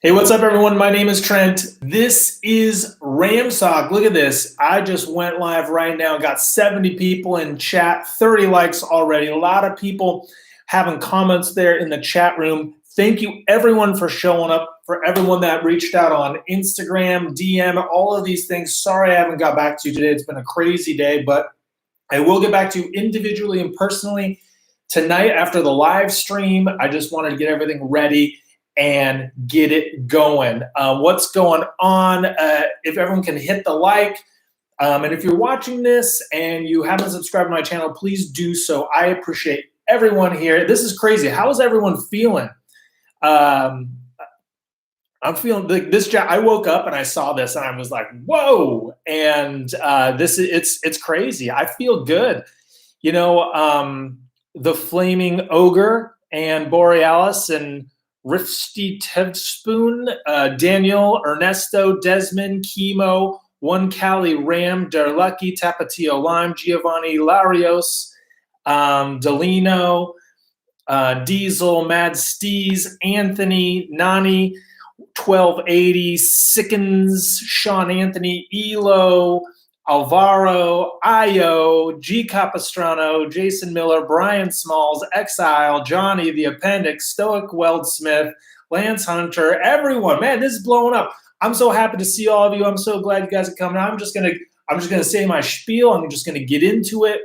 Hey, what's up, everyone? My name is Trent. This is Ramsock. Look at this. I just went live right now. Got 70 people in chat, 30 likes already. A lot of people having comments there in the chat room. Thank you, everyone, for showing up, for everyone that reached out on Instagram, DM, all of these things. Sorry I haven't got back to you today. It's been a crazy day, but I will get back to you individually and personally tonight after the live stream. I just wanted to get everything ready and get it going. What's going on? If everyone can hit the like, and if you're watching this and you haven't subscribed to my channel, please do so. I appreciate everyone here. This is crazy. How is everyone feeling? I'm feeling like this. I woke up and I saw this and I was like, whoa. And it's crazy. I feel good. You know, the Flaming Ogre and Borealis and Rifty Tevspoon, Daniel, Ernesto, Desmond, Chemo, One Cali Ram, Derlucky, Tapatio Lime, Giovanni Larios, Delino, Diesel, Mad Steez, Anthony, Nani, 1280, Sickens, Sean Anthony, Elo, Alvaro, Io, G. Capistrano, Jason Miller, Brian Smalls, Exile, Johnny, The Appendix, Stoic Weldsmith, Lance Hunter, everyone. Man, this is blowing up. I'm so happy to see all of you. I'm so glad you guys are coming. I'm just gonna say my spiel. I'm just gonna get into it,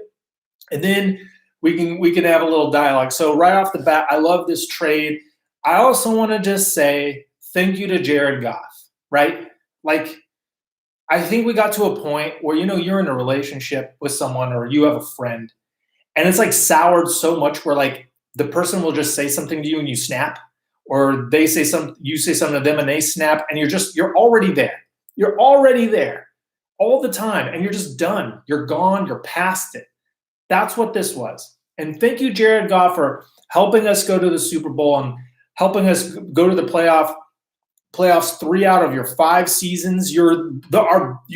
and then we can have a little dialogue. So right off the bat, I love this trade. I also want to just say thank you to Jared Goff, right? Like, I think we got to a point where, you know, you're in a relationship with someone or you have a friend and it's like soured so much where like the person will just say something to you and you snap, or they say something, you say something to them and they snap, and you're already there. You're already there all the time and you're just done. You're gone. You're past it. That's what this was. And thank you, Jared Goff, for helping us go to the Super Bowl and helping us go to the playoffs 3 out of your 5 seasons. You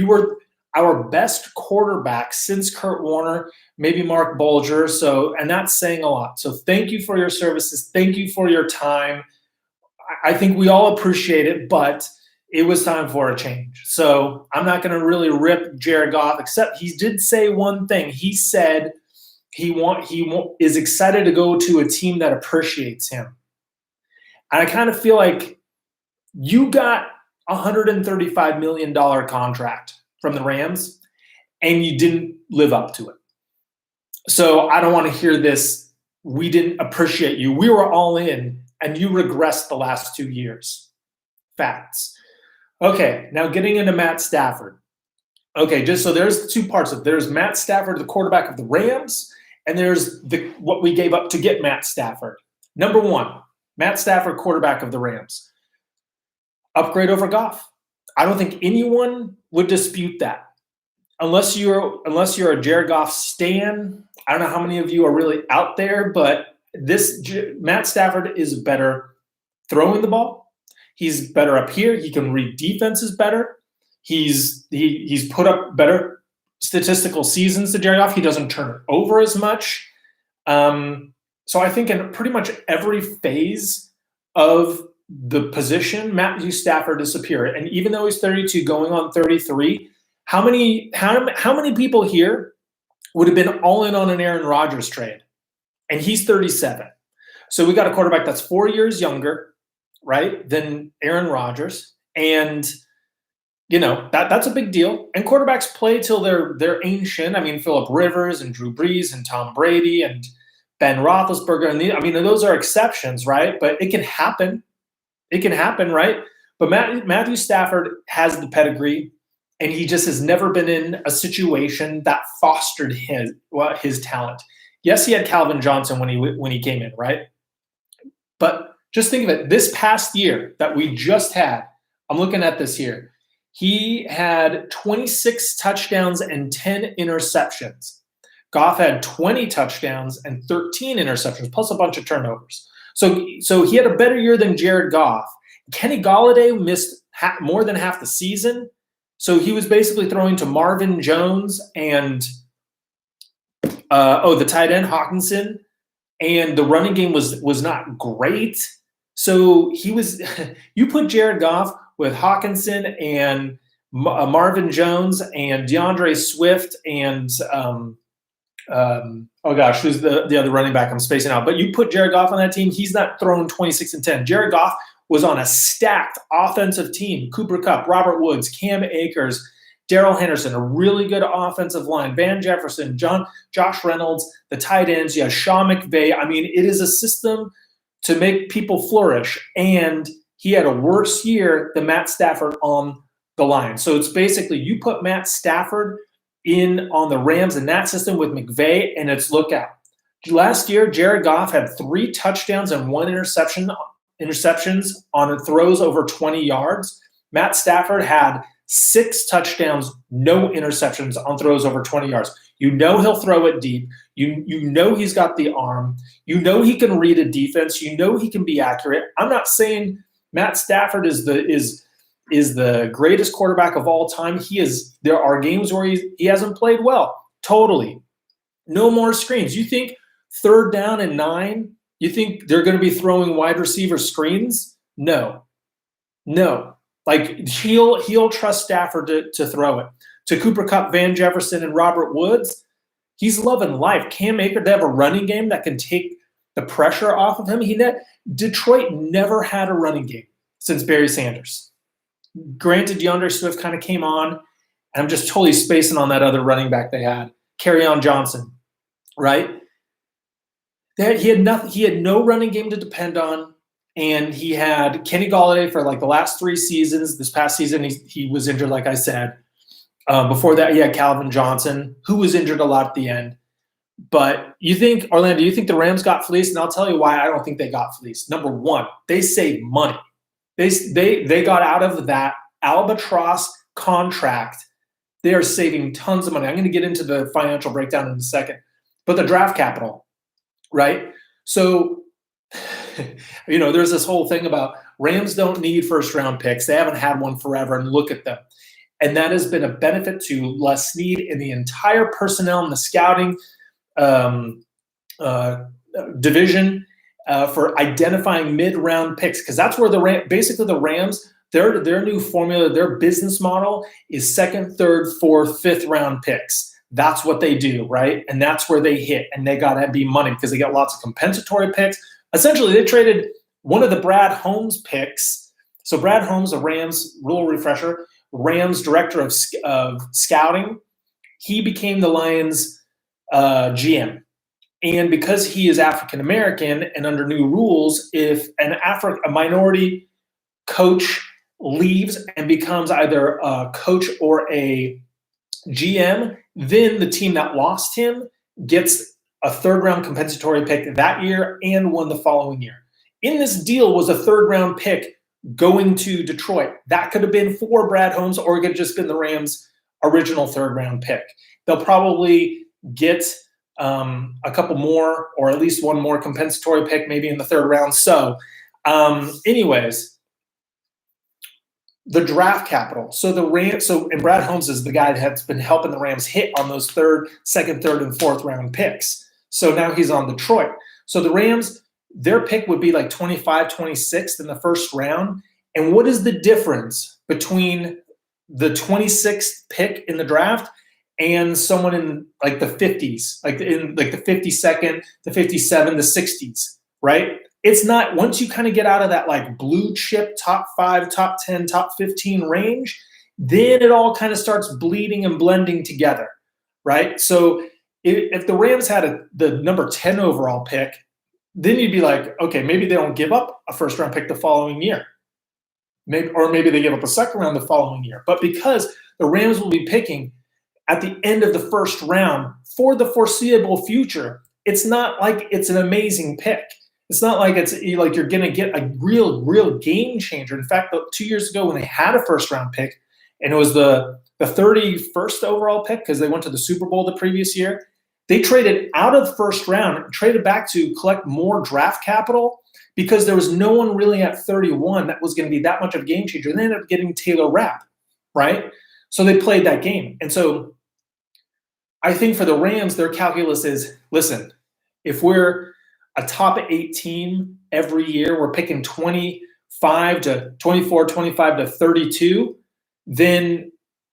were our best quarterback since Kurt Warner, maybe Mark Bulger. And that's saying a lot. So thank you for your services. Thank you for your time. I think we all appreciate it, but it was time for a change. So I'm not going to really rip Jared Goff, except he did say one thing. He said he is excited to go to a team that appreciates him. And I kind of feel like you got a $135 million contract from the Rams, and you didn't live up to it. So I don't want to hear this, we didn't appreciate you. We were all in, and you regressed the last 2 years. Facts. Okay, now getting into Matt Stafford. Okay, just so there's 2 parts of it. There's Matt Stafford, the quarterback of the Rams, and there's what we gave up to get Matt Stafford. Number 1, Matt Stafford, quarterback of the Rams. Upgrade over Goff. I don't think anyone would dispute that. Unless you're a Jared Goff stan. I don't know how many of you are really out there, but Matt Stafford is better throwing the ball. He's better up here. He can read defenses better. He's put up better statistical seasons than Jared Goff. He doesn't turn it over as much. So I think in pretty much every phase of the position, Matthew Stafford is superior. And even though he's 32 going on 33, how many people here would have been all in on an Aaron Rodgers trade? And he's 37. So we got a quarterback that's 4 years younger, right, than Aaron Rodgers. And, you know, that's a big deal. And quarterbacks play till they're ancient. I mean, Phillip Rivers and Drew Brees and Tom Brady and Ben Roethlisberger. And those are exceptions, right? But it can happen. It can happen, right? But Matthew Stafford has the pedigree, and he just has never been in a situation that fostered his talent. Yes, he had Calvin Johnson when he came in, right? But just think of it. This past year that we just had, I'm looking at this here. He had 26 touchdowns and 10 interceptions. Goff had 20 touchdowns and 13 interceptions, plus a bunch of turnovers. So he had a better year than Jared Goff. Kenny Golladay missed more than half the season. So he was basically throwing to Marvin Jones and the tight end Hawkinson, and the running game was not great. So he was, you put Jared Goff with Hawkinson and Marvin Jones and DeAndre Swift and oh gosh, who's the other running back? I'm spacing out. But you put Jared Goff on that team, he's not throwing 26 and 10. Jared Goff was on a stacked offensive team. Cooper Kupp, Robert Woods, Cam Akers, Darrell Henderson, a really good offensive line. Van Jefferson, Josh Reynolds, the tight ends. You have Sean McVay. I mean, it is a system to make people flourish. And he had a worse year than Matt Stafford on the Lions. So it's basically you put Matt Stafford in on the Rams in that system with McVay, and it's look out. Last year, Jared Goff had 3 touchdowns and 1 interceptions on throws over 20 yards. Matt Stafford had 6 touchdowns, no interceptions on throws over 20 yards. You know he'll throw it deep. You know he's got the arm. You know he can read a defense. You know he can be accurate. I'm not saying Matt Stafford is the greatest quarterback of all time. There are games where he hasn't played well. Totally. No more screens. You think 3rd down and 9, you think they're going to be throwing wide receiver screens? No. Like he'll trust Stafford to throw it. To Cooper Kupp, Van Jefferson, and Robert Woods, he's loving life. Cam Akers, they have a running game that can take the pressure off of him. Detroit never had a running game since Barry Sanders. Granted, DeAndre Swift kind of came on, and I'm just totally spacing on that other running back they had, Kerryon Johnson, right? He had no running game to depend on, and he had Kenny Golladay for like the last 3 seasons. This past season, he was injured, like I said. Before that, he had Calvin Johnson, who was injured a lot at the end. But you think, Orlando, you think the Rams got fleeced? And I'll tell you why I don't think they got fleeced. Number one, they saved money. They got out of that albatross contract. They are saving tons of money. I'm going to get into the financial breakdown in a second. But the draft capital, right? So, there's this whole thing about Rams don't need first-round picks. They haven't had one forever, and look at them. And that has been a benefit to Les Snead in the entire personnel and the scouting division for identifying mid-round picks, because that's where the Rams, their new formula, their business model is 2nd, 3rd, 4th, 5th round picks. That's what they do, right? And that's where they hit, and they got to be money because they got lots of compensatory picks. Essentially, they traded one of the Brad Holmes picks. So Brad Holmes, a Rams rule refresher, Rams director of scouting, he became the Lions GM. And because he is African-American and under new rules, if a minority coach leaves and becomes either a coach or a GM, then the team that lost him gets a 3rd-round compensatory pick that year and one the following year. In this deal was a 3rd-round pick going to Detroit. That could have been for Brad Holmes, or it could have just been the Rams' original 3rd-round pick. They'll probably get a couple more, or at least one more compensatory pick, maybe in the 3rd round. So, anyways, the draft capital. So and Brad Holmes is the guy that's been helping the Rams hit on those 2nd, 3rd, and 4th round picks. So now he's on Detroit. So the Rams, their pick would be like 25, 26th in the 1st round. And what is the difference between the 26th pick in the draft and someone in like the 50s, like in like the 52nd, the 57, the 60s, right? It's not, once you kind of get out of that like blue chip top 5, top 10, top 15 range, then it all kind of starts bleeding and blending together, right? So if the Rams had the number 10 overall pick, then you'd be like, okay, maybe they don't give up a 1st round pick the following year. Maybe they give up a 2nd round the following year. But because the Rams will be picking at the end of the 1st round for the foreseeable future, it's not like it's an amazing pick. It's not like it's like you're going to get a real game changer. In fact, 2 years ago when they had a 1st round pick, and it was the 31st overall pick because they went to the Super Bowl the previous year, they traded out of the 1st round and traded back to collect more draft capital because there was no one really at 31 that was going to be that much of a game changer. And they ended up getting Taylor Rapp, right? So they played that game. And so I think for the Rams, their calculus is, listen, if we're a top 8 team every year, we're picking 25 to 24, 25 to 32, then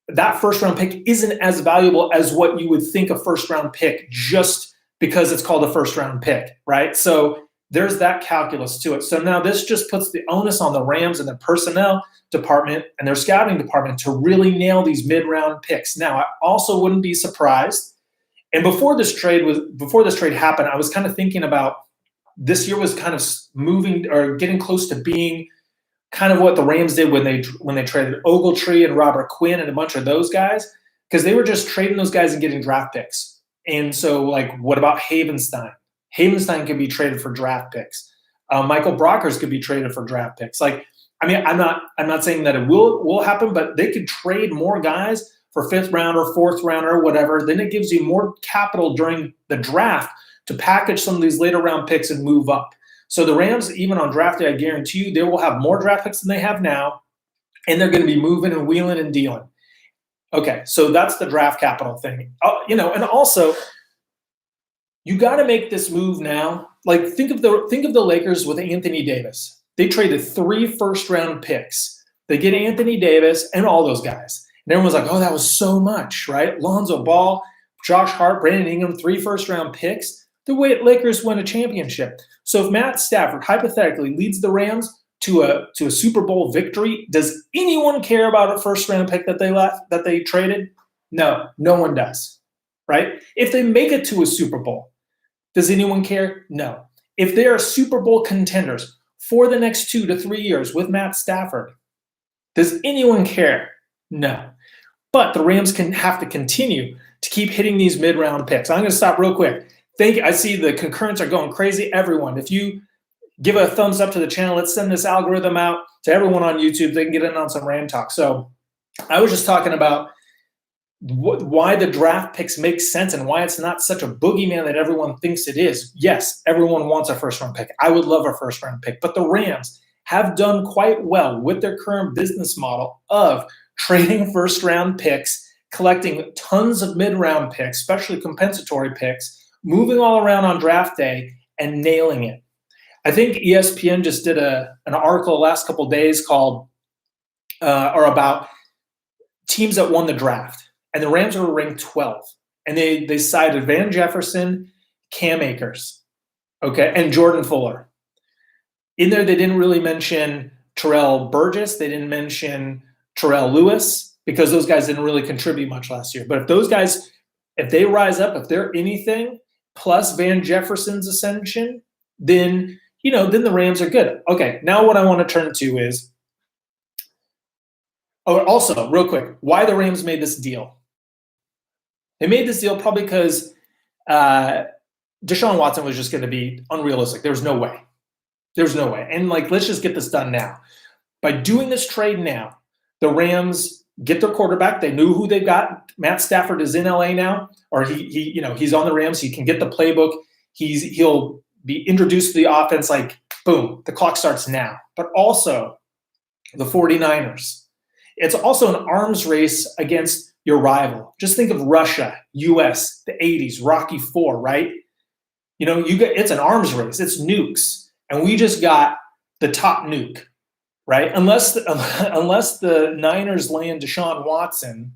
that first round pick isn't as valuable as what you would think a first round pick just because it's called a first round pick, right? So there's that calculus to it. So now this just puts the onus on the Rams and the personnel department and their scouting department to really nail these mid-round picks. Now, I also wouldn't be surprised. And before this trade happened, I was kind of thinking about this year was kind of moving or getting close to being kind of what the Rams did when they traded Ogletree and Robert Quinn and a bunch of those guys, because they were just trading those guys and getting draft picks. And so, like, what about Havenstein? Havenstein could be traded for draft picks. Michael Brockers could be traded for draft picks. Like, I mean, I'm not saying that it will happen, but they could trade more guys for 5th rounder, 4th rounder, or whatever. Then it gives you more capital during the draft to package some of these later round picks and move up. So the Rams, even on draft day, I guarantee you, they will have more draft picks than they have now, and they're going to be moving and wheeling and dealing. Okay, so that's the draft capital thing. And also, you got to make this move now. Like, think of the Lakers with Anthony Davis. They traded 3 first-round picks. They get Anthony Davis and all those guys. And everyone's like, oh, that was so much, right? Lonzo Ball, Josh Hart, Brandon Ingram, 3 first-round picks. The way Lakers win a championship. So if Matt Stafford hypothetically leads the Rams to a Super Bowl victory, does anyone care about a first-round pick that they traded? No, no one does, right? If they make it to a Super Bowl, does anyone care? No. If they are Super Bowl contenders for the next 2 to 3 years with Matt Stafford, does anyone care? No. But the Rams can have to continue to keep hitting these mid-round picks. I'm going to stop real quick. I see the concurrents are going crazy. Everyone, if you give a thumbs up to the channel, let's send this algorithm out to everyone on YouTube. They can get in on some Ram talk. So I was just talking about why the draft picks make sense and why it's not such a boogeyman that everyone thinks it is. Yes, everyone wants a first-round pick. I would love a first-round pick. But the Rams have done quite well with their current business model of trading first-round picks, collecting tons of mid-round picks, especially compensatory picks, moving all around on draft day and nailing it. I think ESPN just did an article the last couple of days called about teams that won the draft. And the Rams were ranked 12th. And they cited Van Jefferson, Cam Akers, okay, and Jordan Fuller. In there, they didn't really mention Terrell Burgess. They didn't mention Terrell Lewis because those guys didn't really contribute much last year. But if those guys, if they rise up, if they're anything, plus Van Jefferson's ascension, then the Rams are good. Okay, now what I want to turn to is, also, real quick, why the Rams made this deal. They made this deal probably because Deshaun Watson was just going to be unrealistic. There's no way. There's no way. And, let's just get this done now. By doing this trade now, the Rams get their quarterback. They knew who they got. Matt Stafford is in LA now, or he's on the Rams. He can get the playbook. He'll be introduced to the offense boom, the clock starts now. But also the 49ers. It's also an arms race against your rival. Just think of Russia, US, the 80s, Rocky IV, right? It's an arms race. It's nukes. And we just got the top nuke, right? Unless the Niners land Deshaun Watson,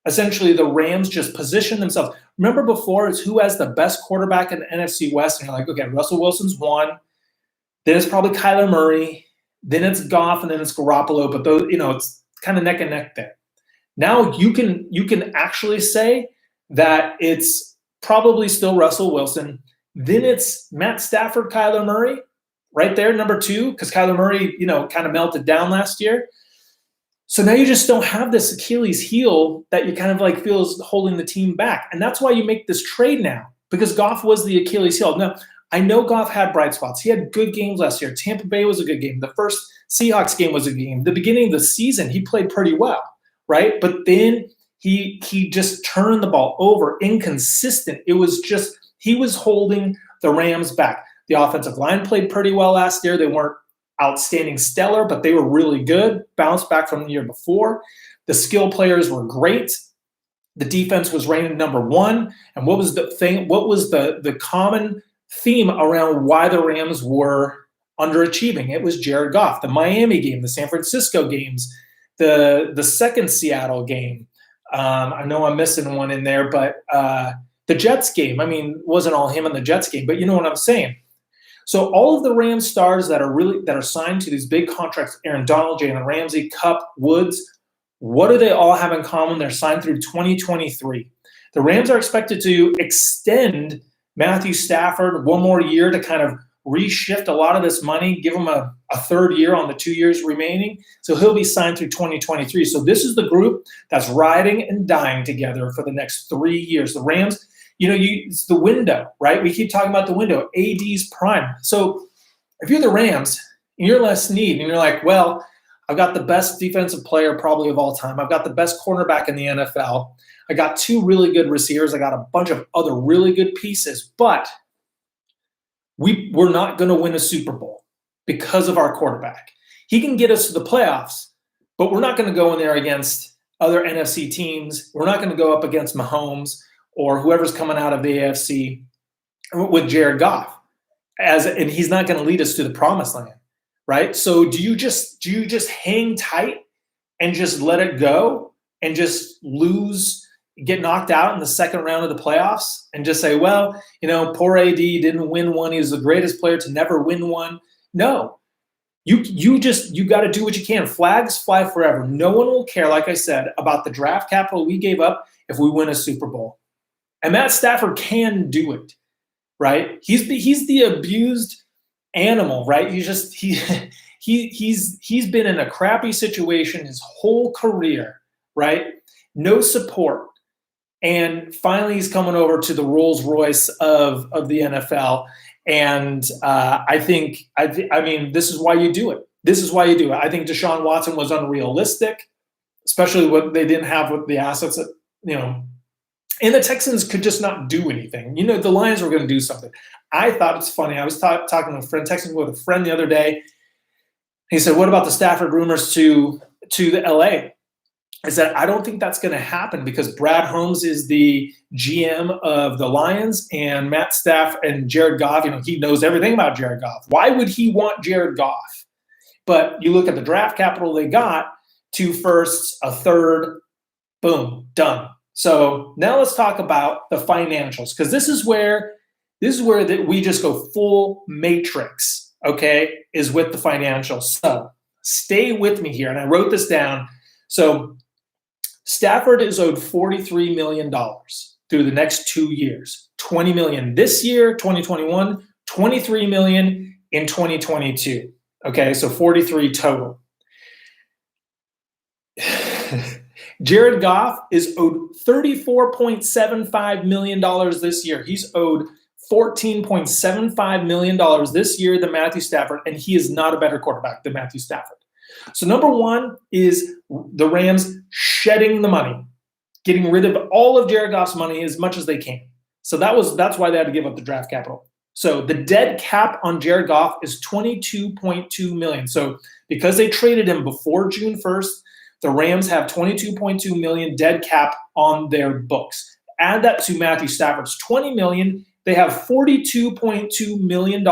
essentially the Rams just position themselves. Remember before, it's who has the best quarterback in the NFC West. And you're like, okay, Russell Wilson's one. Then it's probably Kyler Murray. Then it's Goff, and then it's Garoppolo. But those, it's kind of neck and neck there. Now you can actually say that it's probably still Russell Wilson. Then it's Matt Stafford, Kyler Murray, right there, number 2, because Kyler Murray, kind of melted down last year. So now you just don't have this Achilles heel that you kind of feel is holding the team back. And that's why you make this trade now, because Goff was the Achilles heel. Now, I know Goff had bright spots. He had good games last year. Tampa Bay was a good game. The first Seahawks game was a good game. The beginning of the season, he played pretty well, right? But then he just turned the ball over, inconsistent. It was just, he was holding the Rams back. The offensive line played pretty well last year. They weren't outstanding stellar, but they were really good, bounced back from the year before. The skill players were great. The defense was ranked number 1. And what was the thing? What was the common theme around why the Rams were underachieving. It was Jared Goff, the Miami game, the San Francisco games, the second Seattle game. I know I'm missing one in there, but the Jets game. I mean, it wasn't all him in the Jets game, but you know what I'm saying. So all of the Rams stars that are signed to these big contracts, Aaron Donald, Jalen Ramsey, Kupp, Woods, what do they all have in common? They're signed through 2023. The Rams are expected to extend Matthew Stafford one more year to kind of reshift a lot of this money, give him a third year on the 2 years remaining. So he'll be signed through 2023. So this is the group that's riding and dying together for the next 3 years. The Rams, it's the window, right? We keep talking about the window, AD's prime. So if you're the Rams and you're less need and you're like, well, I've got the best defensive player probably of all time. I've got the best cornerback in the NFL. I got 2 really good receivers. I got a bunch of other really good pieces, but we're not going to win a Super Bowl because of our quarterback. He can get us to the playoffs, but we're not going to go in there against other NFC teams. We're not going to go up against Mahomes or whoever's coming out of the AFC with Jared Goff, and he's not going to lead us to the promised land, right? So do you just hang tight and just let it go and just lose, get knocked out in the second round of the playoffs and just say, well, poor AD didn't win one. He was the greatest player to never win one. No, you got to do what you can. Flags fly forever. No one will care, like I said, about the draft capital we gave up if we win a Super Bowl. And Matt Stafford can do it, right? He's the abused animal, right? He's been in a crappy situation his whole career, right? No support. And finally, he's coming over to the Rolls Royce of the NFL. And I mean, this is why you do it. This is why you do it. I think Deshaun Watson was unrealistic, especially what they didn't have with the assets that, and the Texans could just not do anything. The Lions were going to do something. I thought it's funny. I was talking to a friend, texting with a friend the other day. He said, what about the Stafford rumors to the LA? I said, I don't think that's going to happen because Brad Holmes is the GM of the Lions and Matt Stafford and Jared Goff, he knows everything about Jared Goff. Why would he want Jared Goff? But you look at the draft capital they got, 2 firsts, a third, boom, done. So now let's talk about the financials because this is where we just go full matrix, okay, is with the financials. So stay with me here. And I wrote this down. So Stafford is owed $43 million through the next 2 years. $20 million this year, 2021, $23 million in 2022. Okay, so 43 total. Jared Goff is owed $34.75 million this year. He's owed $14.75 million this year than Matthew Stafford, and he is not a better quarterback than Matthew Stafford. So number one is the Rams shedding the money, getting rid of all of Jared Goff's money as much as they can. So that's why they had to give up the draft capital. So the dead cap on Jared Goff is $22.2 million. So because they traded him before June 1st, the Rams have $22.2 million dead cap on their books. Add that to Matthew Stafford's $20 million. They have $42.2 million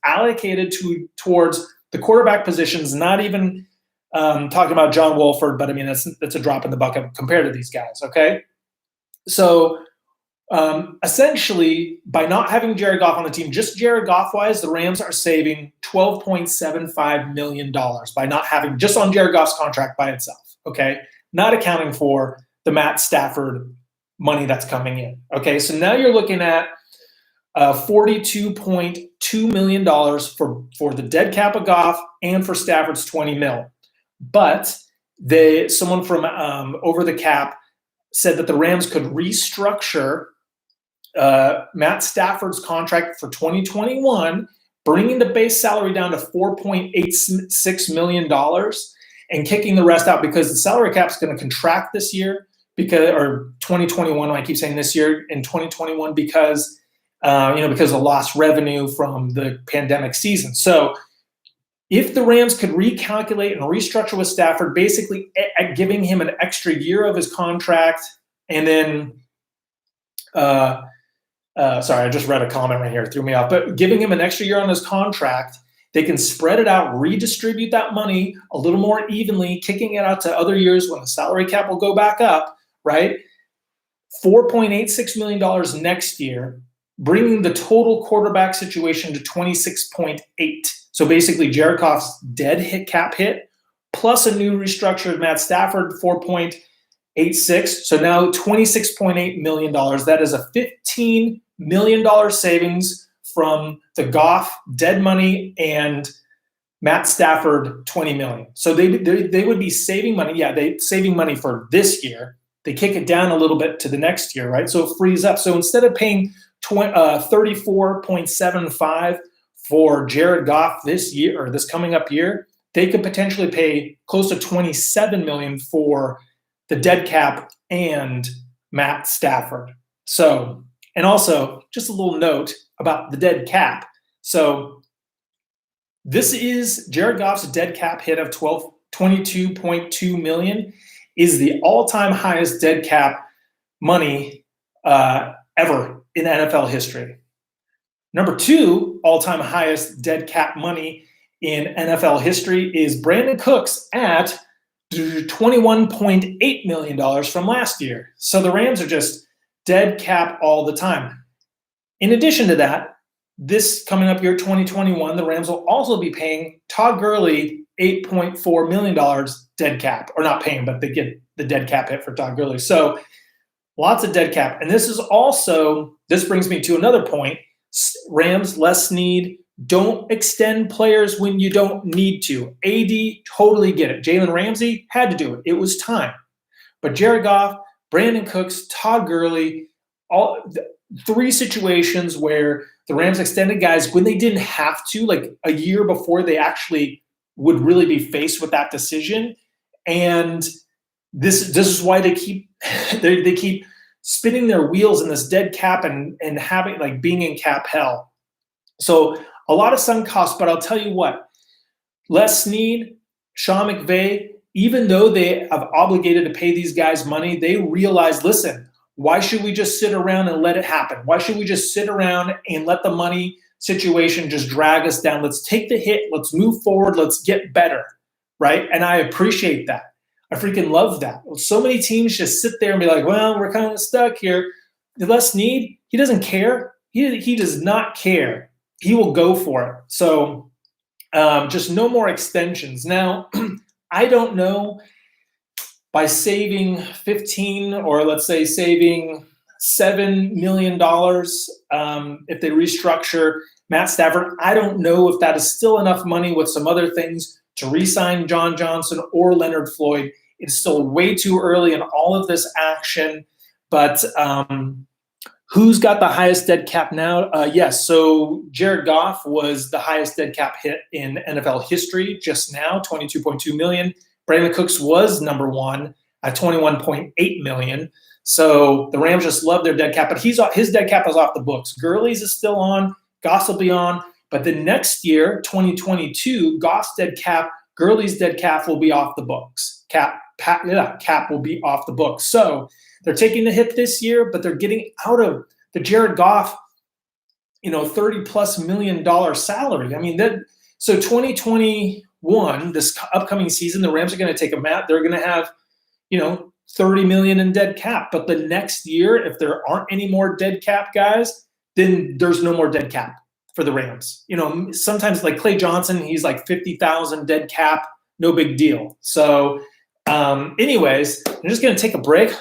allocated towards the quarterback positions, not even talking about John Wolford, but I mean, that's a drop in the bucket compared to these guys, okay? So essentially, by not having Jared Goff on the team, just Jared Goff-wise, the Rams are saving $12.75 million by not having, just on Jared Goff's contract by itself, okay? Not accounting for the Matt Stafford money that's coming in, okay? So now you're looking at $42.2 million for the dead cap of Goff and for Stafford's $20 million. But someone from Over the Cap said that the Rams could restructure Matt Stafford's contract for 2021, bringing the base salary down to $4.86 million and kicking the rest out because the salary cap is going to contract this year or 2021. I keep saying this year in 2021 because of lost revenue from the pandemic season. So if the Rams could recalculate and restructure with Stafford, basically giving him an extra year of his contract and then Sorry, I just read a comment right here, it threw me off. But giving him an extra year on his contract, they can spread it out, redistribute that money a little more evenly, kicking it out to other years when the salary cap will go back up, right? $4.86 million next year, bringing the total quarterback situation to 26.8. So basically, Jared Goff's dead hit cap hit, plus a new restructured Matt Stafford, 4.86. So now $26.8 million. That is a $15 million savings from the Goff dead money and Matt Stafford $20 million. So they would be saving money. Yeah, they saving money for this year. They kick it down a little bit to the next year, right? So it frees up. So instead of paying 34.75 for Jared Goff this year or this coming up year, they could potentially pay close to $27 million for the dead cap and Matt Stafford. So, and also just a little note about the dead cap. So this is Jared Goff's dead cap hit of 22.2 million is the all-time highest dead cap money ever in NFL history. Number two all-time highest dead cap money in NFL history is Brandon Cooks at $21.8 million from last year. So the Rams are just dead cap all the time. In addition to that, this coming up year 2021, the Rams will also be paying Todd Gurley $8.4 million dead cap, or not paying, but they get the dead cap hit for Todd Gurley. So lots of dead cap. And this brings me to another point. Rams, less need. Don't extend players when you don't need to. AD, totally get it. Jalen Ramsey had to do it. It was time. But Jared Goff, Brandon Cooks, Todd Gurley, all three situations where the Rams extended guys when they didn't have to, like a year before they actually would really be faced with that decision. And this is why they keep they keep spinning their wheels in this dead cap and having like being in cap hell. So a lot of sunk costs, but I'll tell you what, Les Snead, Sean McVay, even though they have obligated to pay these guys money, they realize, listen, why should we just sit around and let it happen? Why should we just sit around and let the money situation just drag us down? Let's take the hit. Let's move forward. Let's get better, right? And I appreciate that. I freaking love that. So many teams just sit there and be like, well, we're kind of stuck here. Les Snead, he doesn't care. He does not care. He will go for it. So just no more extensions. Now, I don't know, by saving 15 or let's say saving $7 million if they restructure Matt Stafford, I don't know if that is still enough money with some other things to re-sign John Johnson or Leonard Floyd. It's still way too early in all of this action. But who's got the highest dead cap now? Yes, so Jared Goff was the highest dead cap hit in NFL history just now, $22.2 million. Brandon Cooks was number one at $21.8 million. So the Rams just love their dead cap, but his dead cap is off the books. Gurley's is still on, Goss will be on, but the next year, 2022, Goff's dead cap, Gurley's dead cap will be off the books. Cap will be off the books. So they're taking the hit this year, but they're getting out of the Jared Goff, $30+ million salary. I mean, so 2021, this upcoming season, the Rams are going to take a mat. They're going to have, $30 million in dead cap. But the next year, if there aren't any more dead cap guys, then there's no more dead cap for the Rams. Sometimes like Clay Johnson, he's like 50,000 dead cap, no big deal. So anyways, I'm just going to take a break.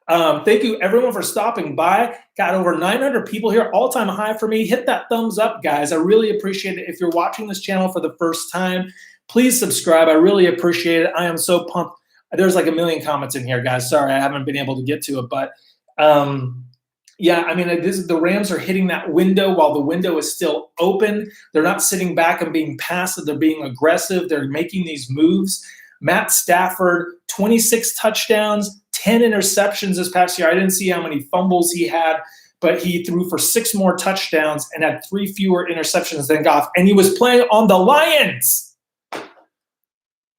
Thank you everyone for stopping by. Got over 900 people here, all-time high for me. Hit that thumbs up, guys. I really appreciate it. If you're watching this channel for the first time, please subscribe. I really appreciate it. I am so pumped. There's like a million comments in here, guys. Sorry, I haven't been able to get to it, but yeah, I mean, the Rams are hitting that window while the window is still open. They're not sitting back and being passive. They're being aggressive. They're making these moves. Matt Stafford, 26 touchdowns, 10 interceptions this past year. I didn't see how many fumbles he had, but he threw for 6 more touchdowns and had 3 fewer interceptions than Goff. And he was playing on the Lions,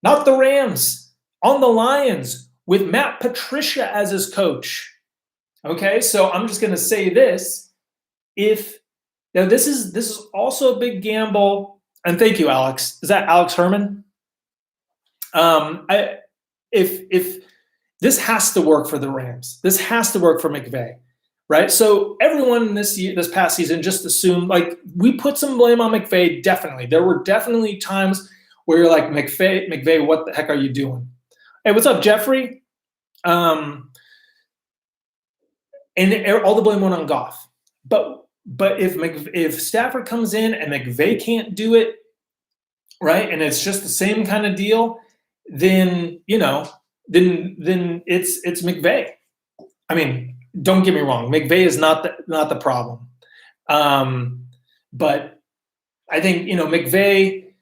not the Rams, on the Lions with Matt Patricia as his coach. Okay, so I'm just going to say this. if now this is also a big gamble. And thank you, Alex. Is that Alex Herman? If this has to work for the Rams, this has to work for McVay, right? So everyone this past season just assumed, like, we put some blame on McVay. Definitely, there were definitely times where you're like, McVay, what the heck are you doing? Hey, what's up, Jeffrey? And all the blame went on Goff. But if Stafford comes in and McVay can't do it, right, and it's just the same kind of deal, then then it's McVay. I mean, don't get me wrong, McVay is not the problem, but I think McVay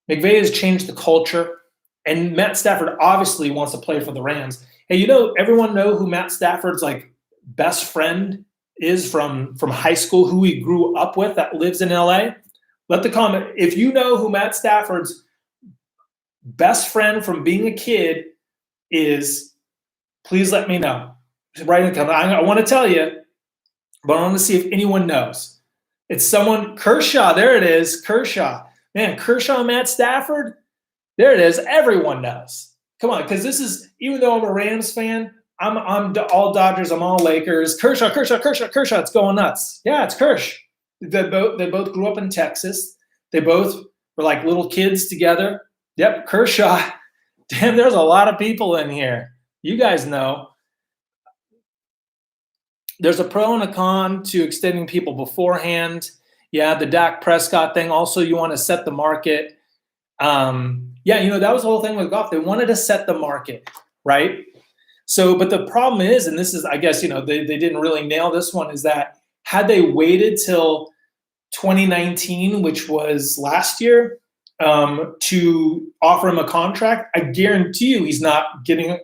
has changed the culture, and Matt Stafford obviously wants to play for the Rams. Hey, everyone know who Matt Stafford's best friend is from high school, who he grew up with, that lives in LA? Let the comment, if you know who Matt Stafford's best friend from being a kid is, please let me know. Write in the comment. I want to tell you, but I want to see if anyone knows. It's someone, Kershaw, there it is, Kershaw. Man, Kershaw and Matt Stafford, there it is, everyone knows. Come on, because this is, even though I'm a Rams fan, I'm all Dodgers, I'm all Lakers. Kershaw, it's going nuts. Yeah, it's Kersh. They both grew up in Texas. They both were like little kids together. Yep, Kershaw. Damn, there's a lot of people in here. You guys know. There's a pro and a con to extending people beforehand. Yeah, the Dak Prescott thing. Also, you want to set the market. That was the whole thing with Goff. They wanted to set the market, right? So, but the problem is, and this is, I guess, they didn't really nail this one, is that had they waited till 2019, which was last year, to offer him a contract, I guarantee you he's not getting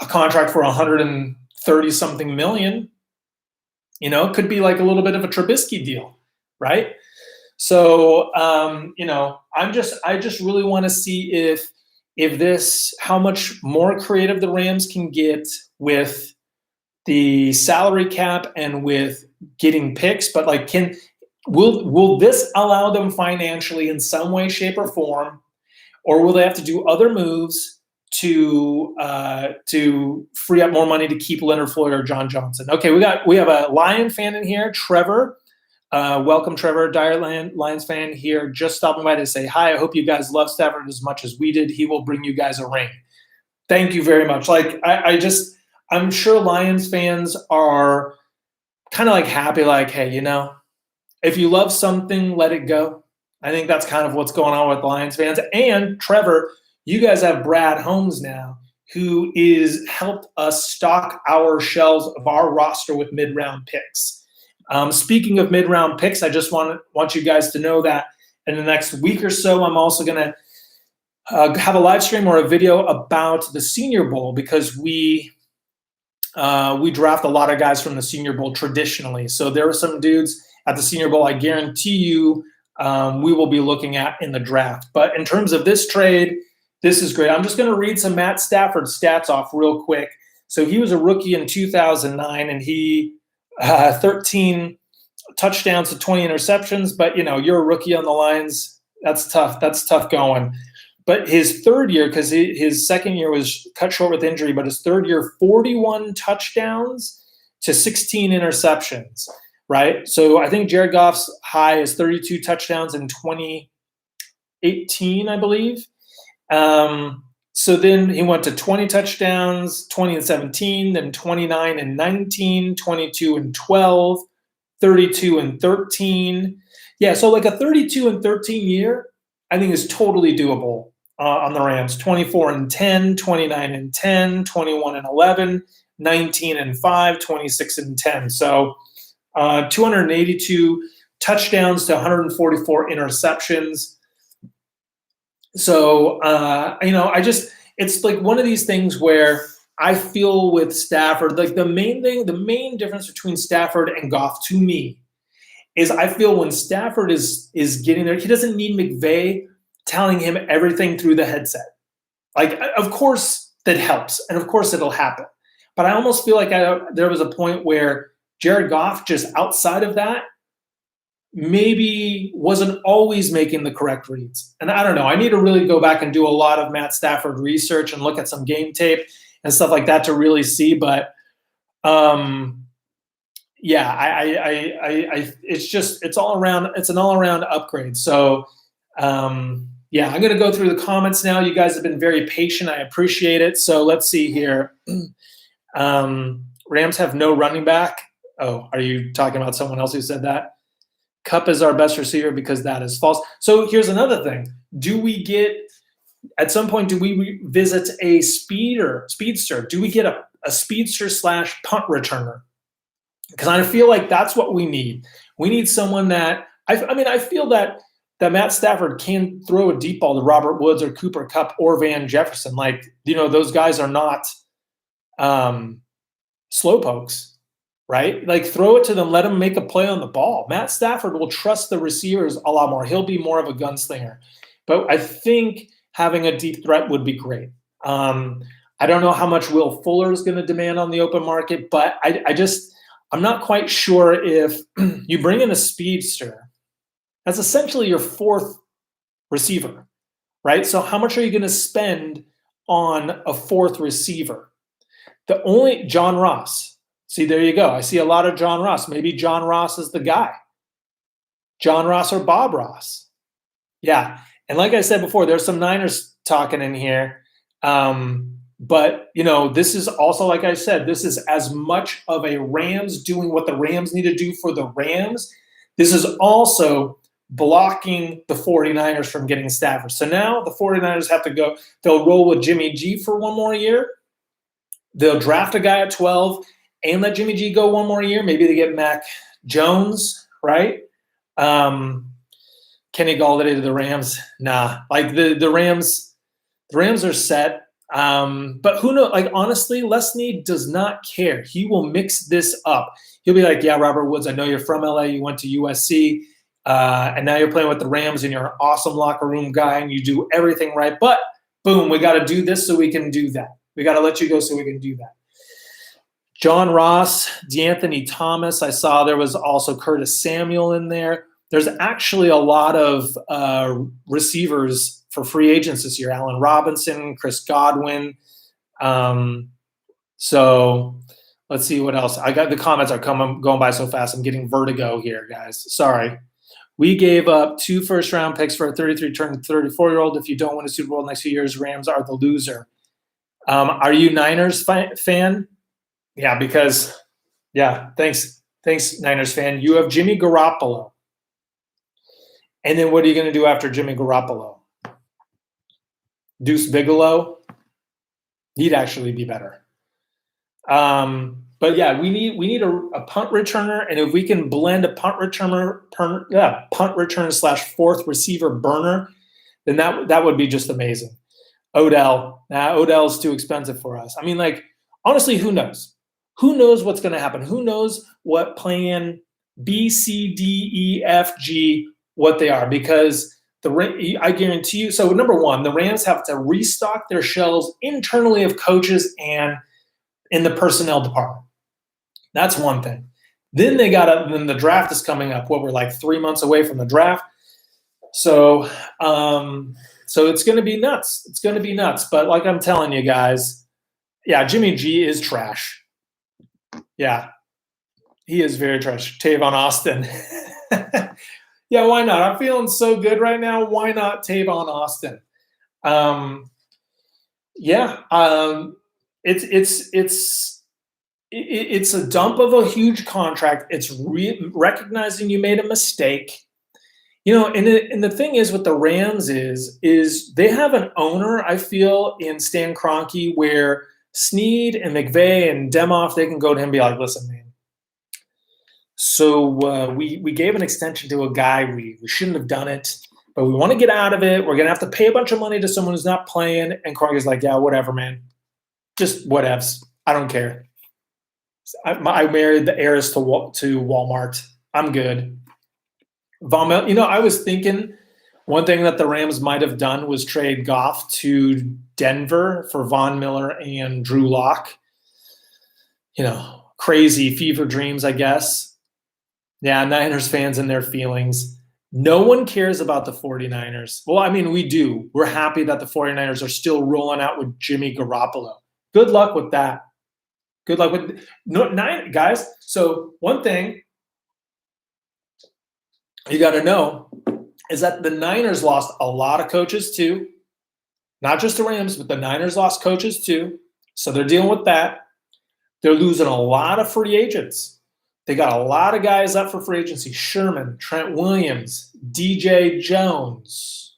a contract for 130-something million. It could be like a little bit of a Trubisky deal, right? So, I just really want to see if how much more creative the Rams can get with the salary cap and with getting picks, but will this allow them financially in some way, shape, or form, or will they have to do other moves to free up more money to keep Leonard Floyd or John Johnson? Okay, we have a Lion fan in here, Trevor. Welcome, Trevor, Lions fan here. Just stopping by to say hi. I hope you guys love Stafford as much as we did. He will bring you guys a ring. Thank you very much. I'm sure Lions fans are kind of happy, hey, if you love something, let it go. I think that's kind of what's going on with Lions fans. And Trevor, you guys have Brad Holmes now, who is helped us stock our shelves of our roster with mid-round picks. Speaking of mid-round picks, I just want you guys to know that in the next week or so, I'm also going to have a live stream or a video about the Senior Bowl, because we draft a lot of guys from the Senior Bowl traditionally. So there are some dudes at the Senior Bowl I guarantee you we will be looking at in the draft. But in terms of this trade, this is great. I'm just going to read some Matt Stafford stats off real quick. So he was a rookie in 2009, and he 13 touchdowns to 20 interceptions. But, you're a rookie on the Lions. That's tough. That's tough going. But his third year, because his second year was cut short with injury, but his third year, 41 touchdowns to 16 interceptions, right? So I think Jared Goff's high is 32 touchdowns in 2018, I believe. So then he went to 20 touchdowns, 20 and 17, then 29 and 19, 22 and 12, 32 and 13. Yeah, so a 32 and 13 year, I think is totally doable on the Rams. 24 and 10, 29 and 10, 21 and 11, 19 and 5, 26 and 10. So 282 touchdowns to 144 interceptions. So, it's one of these things where I feel with Stafford, the main difference between Stafford and Goff to me is I feel when Stafford is getting there, he doesn't need McVay telling him everything through the headset. Of course that helps, and of course it'll happen. But I almost feel like there was a point where Jared Goff, just outside of that, maybe wasn't always making the correct reads. And I don't know. I need to really go back and do a lot of Matt Stafford research and look at some game tape and stuff like that to really see. But yeah, it's all around. It's an all around upgrade. So yeah, I'm going to go through the comments now. You guys have been very patient. I appreciate it. So let's see here. Rams have no running back. Oh, are you talking about someone else who said that? Kupp is our best receiver because that is false. So here's another thing. At some point, do we visit a speedster? Do we get a speedster / punt returner? Because I feel like that's what we need. We need someone that, I feel that Matt Stafford can throw a deep ball to Robert Woods or Cooper Kupp or Van Jefferson. Like, those guys are not slowpokes. Right? Like, throw it to them, let them make a play on the ball. Matt Stafford will trust the receivers a lot more. He'll be more of a gunslinger. But I think having a deep threat would be great. I don't know how much Will Fuller is going to demand on the open market, but I'm not quite sure if you bring in a speedster. That's essentially your fourth receiver, right? So how much are you going to spend on a fourth receiver? John Ross. See, there you go. I see a lot of John Ross. Maybe John Ross is the guy. John Ross or Bob Ross. Yeah. And like I said before, there's some Niners talking in here. But, this is also, like I said, this is as much of a Rams doing what the Rams need to do for the Rams. This is also blocking the 49ers from getting Stafford. So now the 49ers have to go. They'll roll with Jimmy G for one more year. They'll draft a guy at 12 and let Jimmy G go one more year. Maybe they get Mac Jones, right? Kenny Galladay to the Rams. Nah, like the Rams are set. But who knows? Like, honestly, Les Snead does not care. He will mix this up. He'll be like, yeah, Robert Woods, I know you're from LA. You went to USC. And now you're playing with the Rams and you're an awesome locker room guy and you do everything right. But boom, we got to do this so we can do that. We got to let you go so we can do that. John Ross, DeAnthony Thomas. I saw there was also Curtis Samuel in there. There's actually a lot of receivers for free agents this year. Allen Robinson, Chris Godwin. So let's see what else. I got the comments are going by so fast. I'm getting vertigo here, guys. Sorry. We gave up 2 first-round picks for a 33-turn 34-year-old. If you don't win a Super Bowl next few years, Rams are the loser. Are you Niners fan? Yeah, because thanks Niners fan. You have Jimmy Garoppolo. And then what are you going to do after Jimmy Garoppolo? Deuce Bigelow? He'd actually be better. But yeah, we need a punt returner, and if we can blend a punt return / fourth receiver burner, then that would be just amazing. Odell. Odell's too expensive for us. I mean, like, honestly, who knows? Who knows what's going to happen? Who knows what plan B, C, D, E, F, G, what they are? Because I guarantee you. So number one, the Rams have to restock their shelves internally of coaches and in the personnel department. That's one thing. Then then the draft is coming up. We're like 3 months away from the draft. So it's going to be nuts. It's going to be nuts. But like I'm telling you guys, yeah, Jimmy G is trash. Yeah, he is very trash. Tavon Austin. Yeah, why not? I'm feeling so good right now. Why not Tavon Austin? It's a dump of a huge contract. It's recognizing you made a mistake. And the thing is with the Rams is they have an owner, I feel, in Stan Kroenke, where Snead and McVay and Demoff, they can go to him and be like, listen, man, so we gave an extension to a guy. We shouldn't have done it, but we want to get out of it. We're going to have to pay a bunch of money to someone who's not playing. And Kroenke's like, yeah, whatever, man. Just whatevs. I don't care. I married the heiress to Walmart. I'm good. I was thinking one thing that the Rams might have done was trade Goff to Denver for Von Miller and Drew Lock. Crazy fever dreams, I guess. Yeah, Niners fans and their feelings. No one cares about the 49ers. Well, I mean, we do. We're happy that the 49ers are still rolling out with Jimmy Garoppolo. Good luck with that. Good luck with no, nine guys. So one thing you got to know is that the Niners lost a lot of coaches too. Not just the Rams, but the Niners lost coaches too. So they're dealing with that. They're losing a lot of free agents. They got a lot of guys up for free agency. Sherman, Trent Williams, DJ Jones.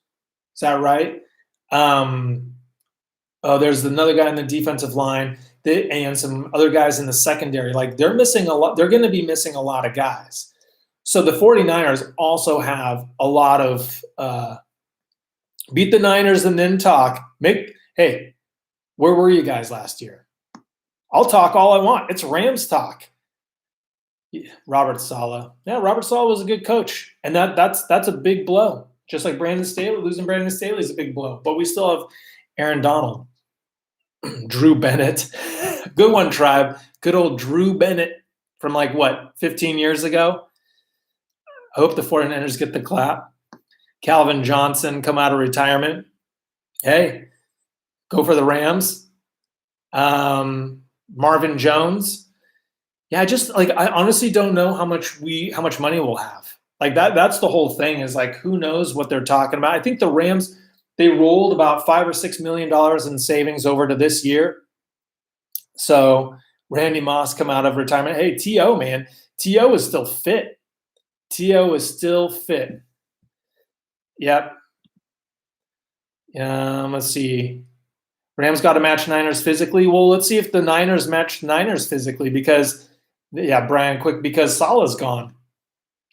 Is that right? There's another guy in the defensive line and some other guys in the secondary. Like they're missing a lot. They're going to be missing a lot of guys. So the 49ers also have a lot of beat the Niners and then talk. Hey, where were you guys last year? I'll talk all I want. It's Rams talk. Robert Saleh. Yeah, Robert Saleh was a good coach. And that's a big blow. Just like Brandon Staley, losing Brandon Staley is a big blow. But we still have Aaron Donald, Drew Bennett. Good one, Tribe. Good old Drew Bennett from 15 years ago. I hope the 49ers get the clap. Calvin Johnson come out of retirement. Hey, go for the Rams. Marvin Jones. Yeah, I honestly don't know how much money we'll have. That's the whole thing is who knows what they're talking about. I think the Rams, they rolled about $5 or $6 million in savings over to this year. So Randy Moss come out of retirement. Hey, T.O., man. T.O. is still fit. T.O. is still fit. Yep. Let's see. Rams got to match Niners physically. Well, let's see if the Niners match Niners physically because Saleh's gone.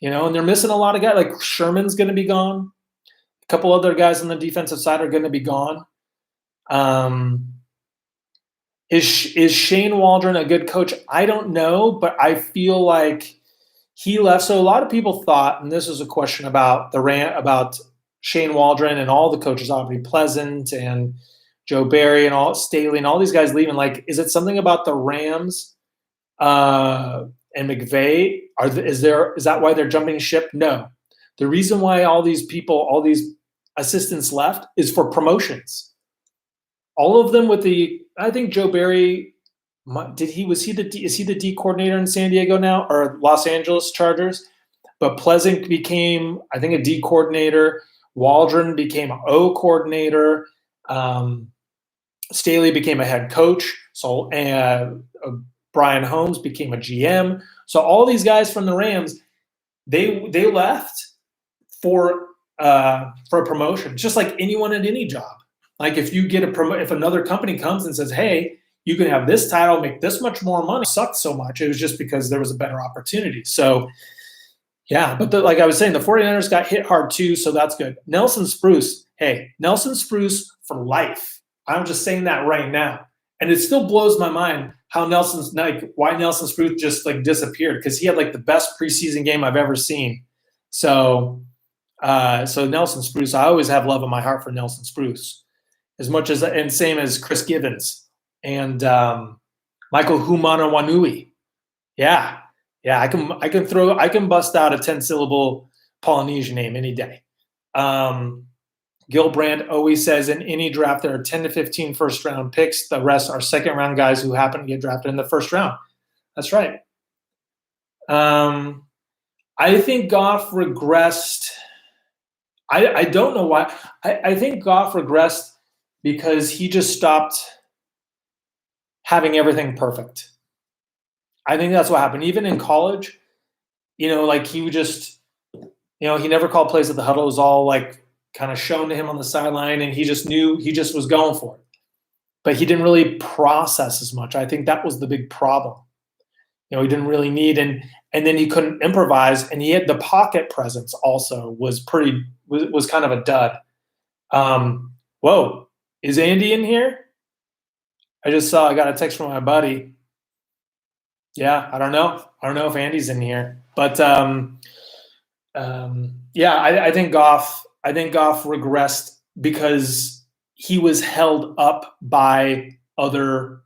And they're missing a lot of guys. Like Sherman's going to be gone. A couple other guys on the defensive side are going to be gone. Is Shane Waldron a good coach? I don't know, but I feel like he left. So a lot of people thought, and this was a question about about Shane Waldron and all the coaches, Aubrey Pleasant and Joe Barry and all Staley and all these guys leaving. Is it something about the Rams and McVay? Is that why they're jumping ship? No. The reason why all these assistants left is for promotions. All of them I think Joe Barry, is he the D coordinator in San Diego now or Los Angeles Chargers? But Pleasant became, I think, a D coordinator. Waldron became an O coordinator. Staley became a head coach. So Brian Holmes became a GM. So all these guys from the Rams, they left for a promotion, just like anyone at any job. If you get if another company comes and says, "Hey, you can have this title, make this much more money," it sucked so much. It was just because there was a better opportunity. So, yeah. But like I was saying, the 49ers got hit hard too, so that's good. Nelson Spruce for life. I'm just saying that right now. And it still blows my mind how why Nelson Spruce just disappeared, because he had the best preseason game I've ever seen. So Nelson Spruce, I always have love in my heart for Nelson Spruce, as much as, and same as Chris Givens and Michael Humanawanui. Yeah, I can bust out a 10-syllable Polynesian name any day. Gil Brandt always says in any draft there are 10 to 15 first-round picks. The rest are second-round guys who happen to get drafted in the first round. That's right. I think Goff regressed. I don't know why. I think Goff regressed because he just stopped having everything perfect. I think that's what happened. Even in college, he would just, he never called plays at the huddle. It was all kind of shown to him on the sideline, and he just knew he just was going for it. But he didn't really process as much. I think that was the big problem. He didn't really need, and then he couldn't improvise, and he had the pocket presence also was kind of a dud. Whoa, is Andy in here? I got a text from my buddy. Yeah, I don't know if Andy's in here, but I think Goff regressed because he was held up by another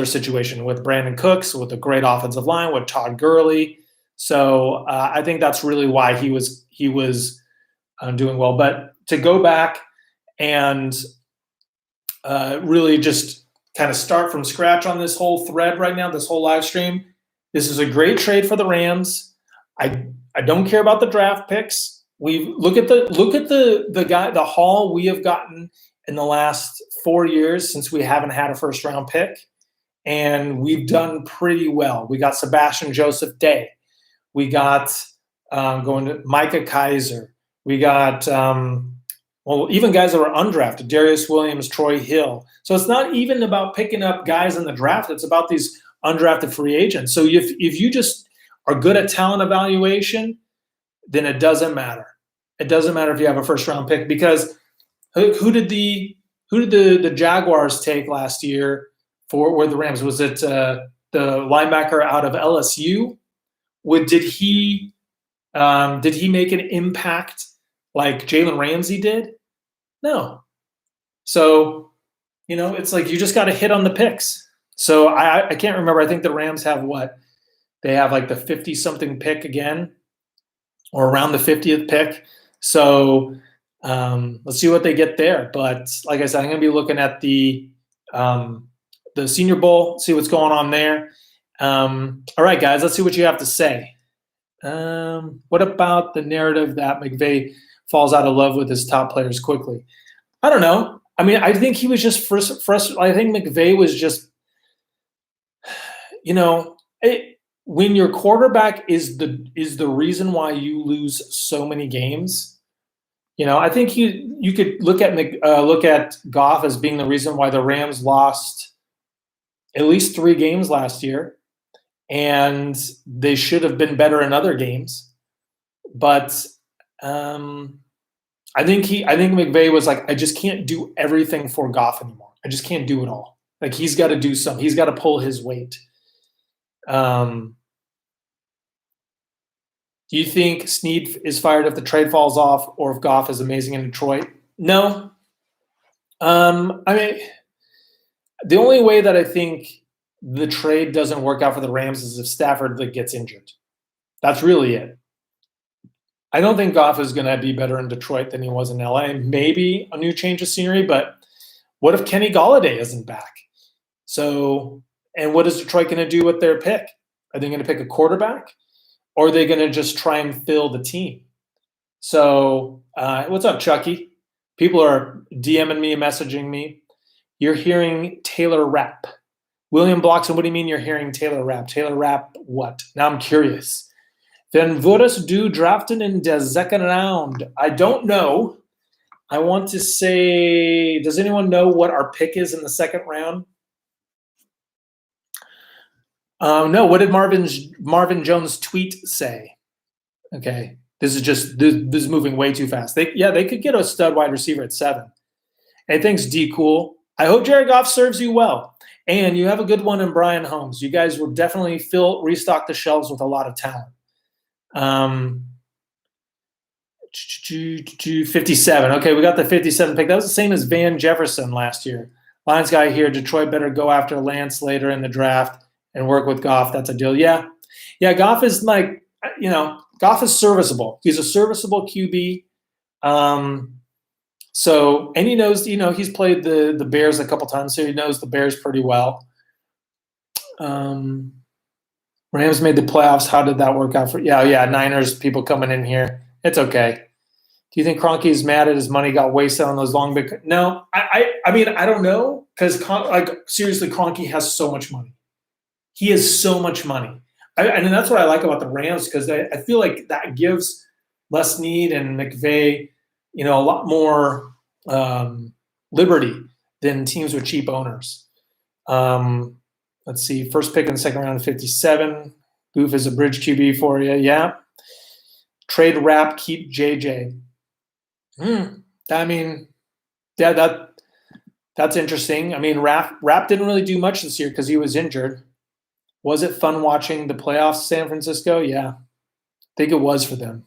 situation with Brandon Cooks, with a great offensive line, with Todd Gurley. So I think that's really why he was doing well. But to go back and really just kind of start from scratch on this whole thread right now, this whole live stream, this is a great trade for the Rams. I don't care about the draft picks. We look at the haul we have gotten in the last 4 years since we haven't had a first round pick, and we've done pretty well. We got Sebastian Joseph Day. We got going to Micah Kaiser. We got even guys that were undrafted, Darius Williams, Troy Hill. So it's not even about picking up guys in the draft. It's about these undrafted free agents. So if you just are good at talent evaluation, then it doesn't matter. It doesn't matter if you have a first round pick, because who did the Jaguars take last year for the Rams? Was it the linebacker out of LSU? Did he make an impact like Jalen Ramsey did? No. So, it's like you just got to hit on the picks. So I can't remember. I think the Rams have what? They have like the 50-something pick again, or around the 50th pick. So let's see what they get there. But like I said, I'm going to be looking at the Senior Bowl, see what's going on there. All right, guys, let's see what you have to say. What about the narrative that McVay falls out of love with his top players quickly? I don't know. I mean, I think he was just frustrated. I think McVay was just, when your quarterback is the reason why you lose so many games. I think you could look at Goff as being the reason why the Rams lost at least 3 games last year, and they should have been better in other games. But I think McVay was like, I just can't do everything for Goff anymore. I just can't do it all. Like, he's got to do something. He's got to pull his weight. Do you think Snead is fired if the trade falls off, or if Goff is amazing in Detroit? No. I mean, the only way that I think the trade doesn't work out for the Rams is if Stafford gets injured. That's really it. I don't think Goff is going to be better in Detroit than he was in LA. Maybe a new change of scenery, but what if Kenny Golladay isn't back? So, and what is Detroit going to do with their pick? Are they going to pick a quarterback? Or are they going to just try and fill the team? So, what's up, Chucky? People are DMing me, messaging me. You're hearing Taylor Rapp. William Blockson, what do you mean you're hearing Taylor Rapp? Taylor Rapp what? Now I'm curious. Then würdest du draften in der second round? I don't know. I want to say, does anyone know what our pick is in the second round? No, what did Marvin Jones' tweet say? Okay, this is moving way too fast. They could get a stud wide receiver at 7. Hey, thanks, D Cool. I hope Jared Goff serves you well, and you have a good one in Brian Holmes. You guys will definitely restock the shelves with a lot of talent. 57. Okay, we got the 57 pick. That was the same as Van Jefferson last year. Lions guy here. Detroit better go after Lance later in the draft and work with Goff. That's a deal. Yeah. Goff is Goff is serviceable. He's a serviceable QB. So, and he knows, he's played the Bears a couple times, so he knows the Bears pretty well. Rams made the playoffs. How did that work out for? Yeah. Niners people coming in here. It's okay. Do you think Kroenke is mad at his money got wasted on those long big? No, I mean, I don't know, because seriously, Kroenke has so much money. He has so much money. And that's what I like about the Rams, because I feel like that gives Les Snead and McVay, a lot more liberty than teams with cheap owners. Let's see. First pick in the second round, 57. Goof is a bridge QB for you. Yeah. Trade Rapp, keep JJ. I mean, yeah, that's interesting. I mean, Rapp didn't really do much this year because he was injured. Was it fun watching the playoffs, San Francisco? Yeah. I think it was for them.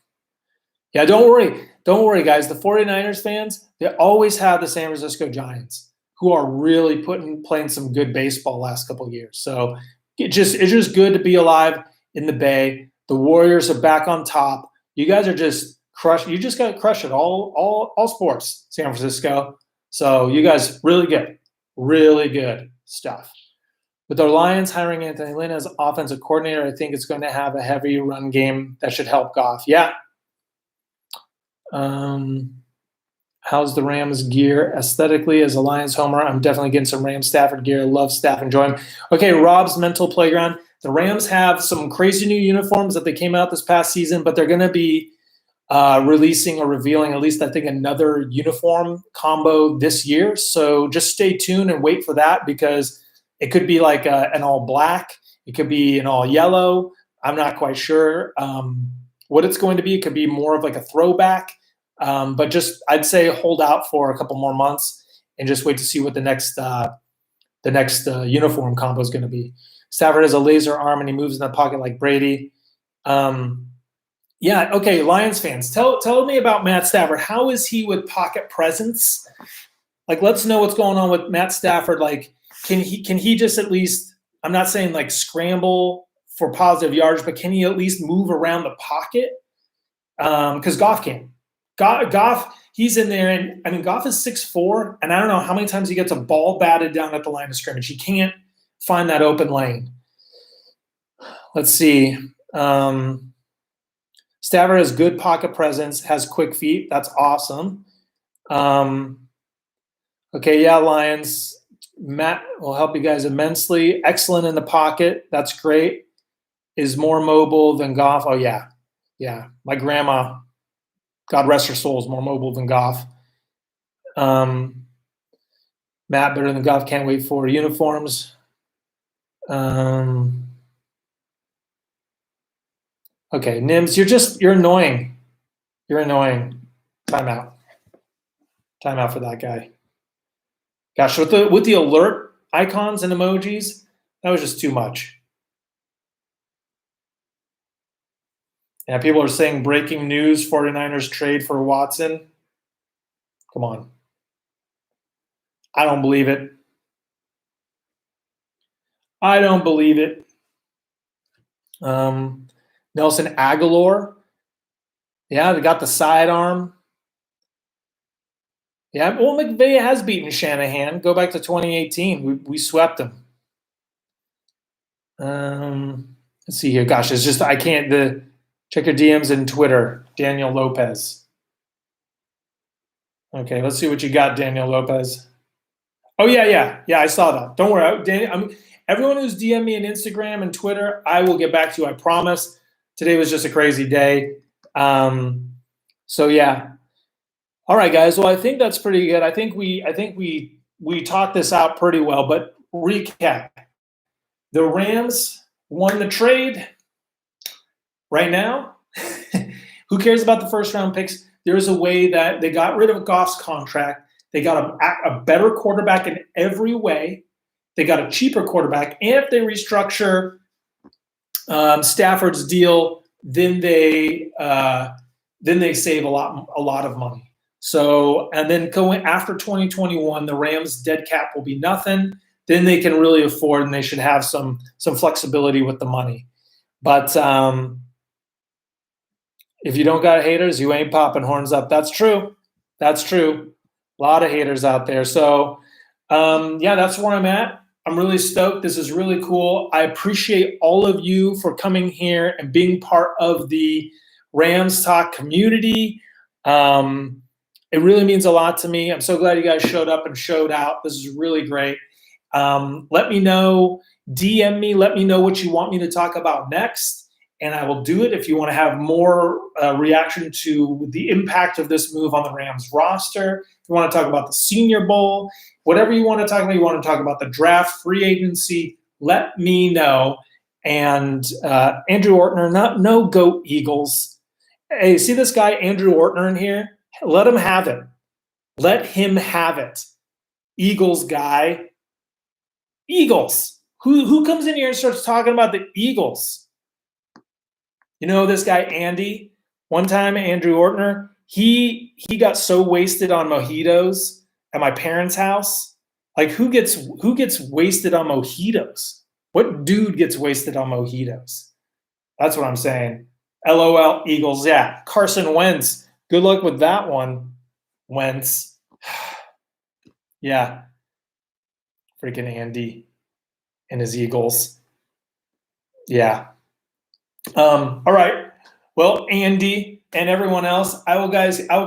Yeah, don't worry, guys. The 49ers fans, they always have the San Francisco Giants, who are really playing some good baseball last couple of years. So it's just good to be alive in the Bay. The Warriors are back on top. You guys are just crush. You just got to crush it all sports, San Francisco. So you guys really good stuff. With the Lions hiring Anthony Lynn as offensive coordinator, I think it's going to have a heavy run game that should help Goff. Yeah. How's the Rams gear aesthetically as a Lions homer? I'm definitely getting some Rams Stafford gear. Love Staff. Enjoy him. Okay, Rob's mental playground. The Rams have some crazy new uniforms that they came out this past season, but they're going to be releasing or revealing at least, I think, another uniform combo this year. So just stay tuned and wait for that, because it could be like an all black. It could be an all yellow. I'm not quite sure what it's going to be. It could be more of like a throwback. But just, I'd say, hold out for a couple more months and just wait to see what the next uniform combo is going to be. Stafford has a laser arm and he moves in the pocket like Brady. Yeah, okay, Lions fans, tell me about Matt Stafford. How is he with pocket presence? Like, let's know what's going on with Matt Stafford. Like, can he just at least, I'm not saying like scramble for positive yards, but can he at least move around the pocket? Because Goff can. Goff, he's in there, and I mean, Goff is 6'4", and I don't know how many times he gets a ball batted down at the line of scrimmage. He can't find that open lane. Let's see. Stafford has good pocket presence, has quick feet. That's awesome. Okay, yeah, Lions. Matt will help you guys immensely. Excellent in the pocket. That's great. Is more mobile than Goff. Oh, yeah. Yeah. My grandma, God rest her soul, is more mobile than Goff. Matt, better than Goff. Can't wait for uniforms. Okay, Nims, you're annoying. You're annoying. Time out for that guy. Gosh, with the alert icons and emojis, that was just too much. Yeah, people are saying breaking news, 49ers trade for Watson. Come on. I don't believe it. I don't believe it. Nelson Aguilar. Yeah, they got the sidearm. Yeah, well, McVay has beaten Shanahan. Go back to 2018. We swept him. Let's see here. Gosh, it's just, I can't, check your DMs and Twitter. Daniel Lopez. Okay, let's see what you got, Daniel Lopez. Oh, yeah, I saw that. Don't worry. Everyone who's DM me on Instagram and Twitter, I will get back to you, I promise. Today was just a crazy day. So, yeah. All right, guys. Well, I think that's pretty good. I think we talked this out pretty well. But recap: the Rams won the trade. Right now, who cares about the first round picks? There's a way that they got rid of Goff's contract. They got a better quarterback in every way. They got a cheaper quarterback, and if they restructure Stafford's deal, then they save a lot of money. So, and then going after 2021, the Rams' dead cap will be nothing. Then they can really afford, and they should have some flexibility with the money. But if you don't got haters, you ain't popping horns up. That's true. That's true. A lot of haters out there. So, yeah, that's where I'm at. I'm really stoked. This is really cool. I appreciate all of you for coming here and being part of the Rams Talk community. It really means a lot to me. I'm so glad you guys showed up and showed out. This is really great. Let me know, DM me, let me know what you want me to talk about next, and I will do it. If you want to have more reaction to the impact of this move on the Rams roster, if you want to talk about the Senior Bowl, whatever you want to talk about, you want to talk about the draft, free agency, let me know. And Andrew Ortner, no GOAT Eagles. Hey, see this guy, Andrew Ortner, in here? Let him have it. Let him have it. Eagles guy. Eagles. Who comes in here and starts talking about the Eagles? You know this guy, Andy? One time, Andrew Ortner, he got so wasted on mojitos at my parents' house. Like, who gets wasted on mojitos? What dude gets wasted on mojitos? That's what I'm saying. LOL, Eagles. Yeah. Carson Wentz. Good luck with that one, Wentz. Yeah. Freaking Andy and his Eagles. Yeah. All right. Well, Andy and everyone else, I will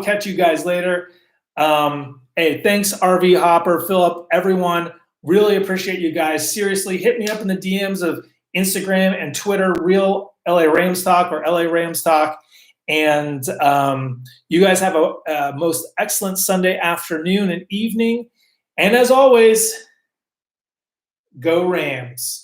catch you guys later. Hey, thanks, RV Hopper, Philip, everyone. Really appreciate you guys. Seriously, hit me up in the DMs of Instagram and Twitter, Real LA Rams Talk or LA Rams Talk. And you guys have a most excellent Sunday afternoon and evening. And as always, go Rams.